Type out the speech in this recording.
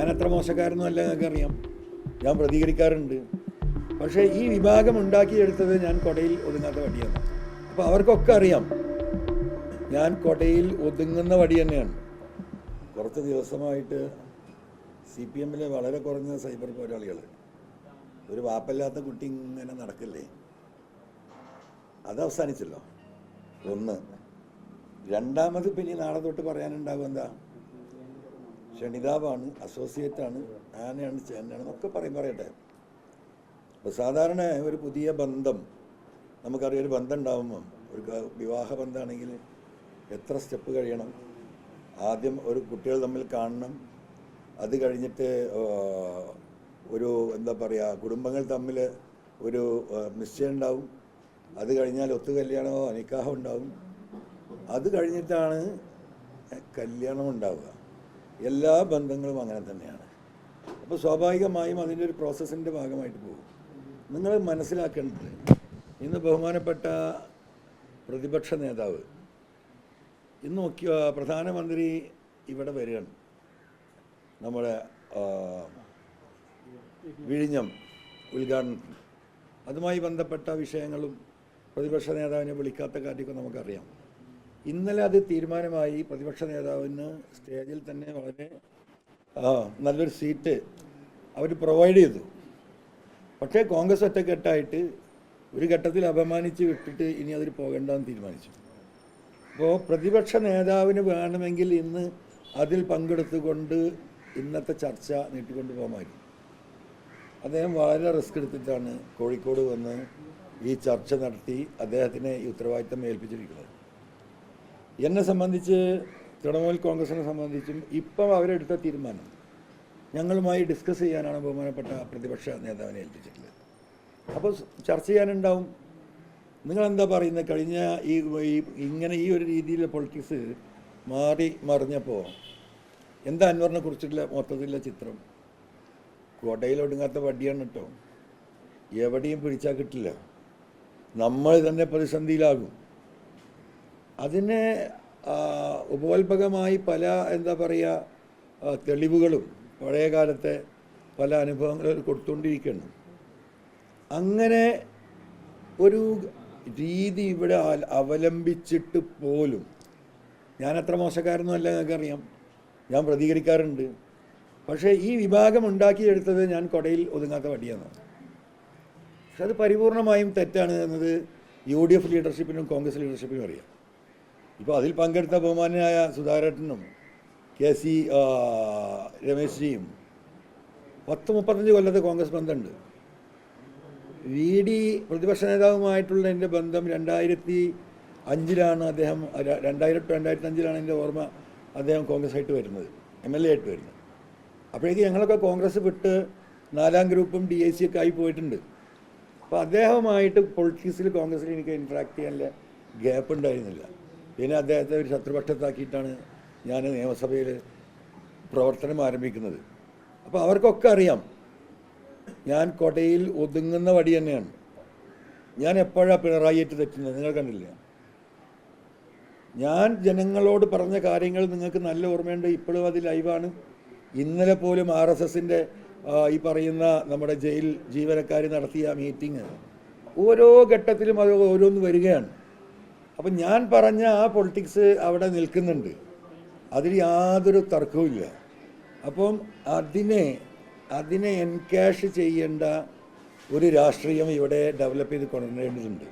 ഞാൻ അത്ര മോശക്കാരൊന്നും അല്ല, നിങ്ങൾക്കറിയാം. ഞാൻ പ്രതികരിക്കാറുണ്ട്. പക്ഷേ ഈ വിഭാഗം ഉണ്ടാക്കിയെടുത്തത് ഞാൻ കൊടയിൽ ഒതുങ്ങാത്ത വടിയാണ്. അപ്പോൾ അവർക്കൊക്കെ അറിയാം ഞാൻ കൊടയിൽ ഒതുങ്ങുന്ന വടി തന്നെയാണ്. കുറച്ച് ദിവസമായിട്ട് CPM-ലെ വളരെ കുറഞ്ഞ സൈബർ പോരാളികൾ, ഒരു വാപ്പല്ലാത്ത കുട്ടി ഇങ്ങനെ നടക്കില്ലേ, അത് അവസാനിച്ചല്ലോ. ഒന്ന്. രണ്ടാമത് പിന്നെ നാളെ തൊട്ട് പറയാനുണ്ടാകും എന്താ, ക്ഷണിതാവാണ്, അസോസിയേറ്റാണ്, ആനയാണ്, ചേനയാണ് എന്നൊക്കെ പറയട്ടെ. അപ്പോൾ സാധാരണ ഒരു പുതിയ ബന്ധം, നമുക്കറിയാം, ഒരു ബന്ധം ഉണ്ടാകുമ്പം, ഒരു വിവാഹ ബന്ധമാണെങ്കിൽ എത്ര സ്റ്റെപ്പ് കഴിയണം. ആദ്യം ഒരു കുട്ടികൾ തമ്മിൽ കാണണം, അത് കഴിഞ്ഞിട്ട് ഒരു എന്താ പറയുക, കുടുംബങ്ങൾ തമ്മിൽ ഒരു നിശ്ചയം ഉണ്ടാവും, അത് കഴിഞ്ഞാൽ ഒത്തുകല്യാണമോ നിക്കാഹോ ഉണ്ടാവും, അത് കഴിഞ്ഞിട്ടാണ് കല്യാണം ഉണ്ടാവുക. എല്ലാ ബന്ധങ്ങളും അങ്ങനെ തന്നെയാണ്. അപ്പോൾ സ്വാഭാവികമായും അതിൻ്റെ ഒരു പ്രോസസ്സിൻ്റെ ഭാഗമായിട്ട് പോകും. നിങ്ങൾ മനസ്സിലാക്കേണ്ടത്, ഇന്ന് ബഹുമാനപ്പെട്ട പ്രതിപക്ഷ നേതാവ്, ഇന്ന് നോക്കിയ പ്രധാനമന്ത്രി ഇവിടെ വരികയാണ്, നമ്മുടെ വിഴിഞ്ഞം ഉദ്ഘാടനത്തിന്. അതുമായി ബന്ധപ്പെട്ട വിഷയങ്ങളും പ്രതിപക്ഷ നേതാവിനെ വിളിക്കാത്ത കാര്യമൊക്കെ നമുക്കറിയാം. ഇന്നലെ അത് തീരുമാനമായി. പ്രതിപക്ഷ നേതാവിന് സ്റ്റേജിൽ തന്നെ വളരെ നല്ലൊരു സീറ്റ് അവർ പ്രൊവൈഡ് ചെയ്തു. പക്ഷേ കോൺഗ്രസ് ഒറ്റക്കെട്ടായിട്ട് ഒരു ഘട്ടത്തിൽ അപമാനിച്ച് വിട്ടിട്ട് ഇനി അതിൽ പോകണ്ടെന്ന് തീരുമാനിച്ചു. അപ്പോൾ പ്രതിപക്ഷ നേതാവിന് വേണമെങ്കിൽ ഇന്ന് അതിൽ പങ്കെടുത്തുകൊണ്ട് ഇന്നത്തെ ചർച്ച നീട്ടിക്കൊണ്ട് പോകാമായിരുന്നു. അദ്ദേഹം വളരെ റിസ്ക് എടുത്തിട്ടാണ് കോഴിക്കോട് വന്ന് ഈ ചർച്ച നടത്തി അദ്ദേഹത്തിനെ ഈ ഉത്തരവാദിത്തം ഏൽപ്പിച്ചിരിക്കുന്നത്. എന്നെ സംബന്ധിച്ച്, തൃണമൂൽ കോൺഗ്രസിനെ സംബന്ധിച്ചും ഇപ്പം അവരെടുത്ത തീരുമാനം ഞങ്ങളുമായി ഡിസ്കസ് ചെയ്യാനാണ് ബഹുമാനപ്പെട്ട പ്രതിപക്ഷ നേതാവിനെ ഏൽപ്പിച്ചിട്ടുള്ളത്. അപ്പോൾ ചർച്ച ചെയ്യാനുണ്ടാവും. നിങ്ങളെന്താ പറയുന്നത്? കഴിഞ്ഞ ഇങ്ങനെ ഈ ഒരു രീതിയിലെ പൊളിറ്റിക്സ് മറിഞ്ഞപ്പോൾ എന്താ അൻവറിനെ കുറിച്ചുള്ള മൊത്തത്തിലുള്ള ചിത്രം? കൊടയിലൊടുങ്ങാത്ത വടിയാണ് കേട്ടോ. എവിടെയും പിടിച്ചാൽ കിട്ടില്ല. നമ്മൾ തന്നെ പ്രതിസന്ധിയിലാകും. അതിന് ഉപോത്ഭകമായി പല എന്താ പറയുക തെളിവുകളും പഴയ കാലത്തെ പല അനുഭവങ്ങളും കൊടുത്തുകൊണ്ടിരിക്കുന്നു. അങ്ങനെ ഒരു രീതി ഇവിടെ അവലംബിച്ചിട്ട് പോലും ഞാൻ അത്ര മോശക്കാരൊന്നും അല്ല, നിങ്ങൾക്കറിയാം. ഞാൻ പ്രതികരിക്കാറുണ്ട്. പക്ഷേ ഈ വിഭാഗം ഉണ്ടാക്കിയെടുത്തത് ഞാൻ കൊടയിൽ ഒതുങ്ങാത്ത വടിയാണ്. പക്ഷെ അത് പരിപൂർണമായും തെറ്റാണ് എന്നത് UDF ലീഡർഷിപ്പിനും കോൺഗ്രസ് ലീഡർഷിപ്പിനും അറിയാം. ഇപ്പോൾ അതിൽ പങ്കെടുത്ത ബഹുമാനായ സുധാകരനും KC രമേശ്ജിയും 10-35 കൊല്ലത്തെ കോൺഗ്രസ് ബന്ധമുണ്ട്. VD പ്രതിപക്ഷ നേതാവുമായിട്ടുള്ള എൻ്റെ ബന്ധം 2005-ലാണ്. അദ്ദേഹം 2005-ലാണ് എൻ്റെ ഓർമ്മ, അദ്ദേഹം കോൺഗ്രസ് ആയിട്ട് വരുന്നത്, MLA ആയിട്ട് വരുന്നത്. അപ്പോഴേക്ക് ഞങ്ങളൊക്കെ കോൺഗ്രസ് വിട്ട് 4ാം ഗ്രൂപ്പും DIC ഒക്കെ ആയി പോയിട്ടുണ്ട്. അപ്പോൾ അദ്ദേഹവുമായിട്ട് പൊളിറ്റിക്സിൽ കോൺഗ്രസ്സിൽ എനിക്ക് ഇൻട്രാക്ട് ചെയ്യാനുള്ള ഗ്യാപ്പ് ഉണ്ടായിരുന്നില്ല. പിന്നെ അദ്ദേഹത്തെ ഒരു ശത്രുപക്ഷത്താക്കിയിട്ടാണ് ഞാൻ നിയമസഭയിൽ പ്രവർത്തനം ആരംഭിക്കുന്നത്. അപ്പോൾ അവർക്കൊക്കെ അറിയാം ഞാൻ കൊടയിൽ ഒതുങ്ങുന്ന വടി തന്നെയാണ്. ഞാൻ എപ്പോഴാണ് പിണറായിയേറ്റ് തെറ്റുന്നത്? നിങ്ങൾ കണ്ടില്ല. ഞാൻ ജനങ്ങളോട് പറഞ്ഞ കാര്യങ്ങൾ നിങ്ങൾക്ക് നല്ല ഓർമ്മയുണ്ട്. ഇപ്പോഴും അത് ലൈവാണ്. ഇന്നലെ പോലും RSSൻ്റെ ഈ പറയുന്ന നമ്മുടെ ജയിൽ ജീവനക്കാർ നടത്തിയ മീറ്റിംഗ് ഓരോ ഘട്ടത്തിലും അത് ഓരോന്ന് വരികയാണ്. അപ്പം ഞാൻ പറഞ്ഞ ആ പൊളിറ്റിക്സ് അവിടെ നിൽക്കുന്നുണ്ട്, അതിൽ യാതൊരു തർക്കവുമില്ല. അപ്പം അതിനെ എൻകാഷ് ചെയ്യേണ്ട ഒരു രാഷ്ട്രീയം ഇവിടെ ഡെവലപ്പ് ചെയ്ത് കൊണ്ടുവരേണ്ടതുണ്ട്.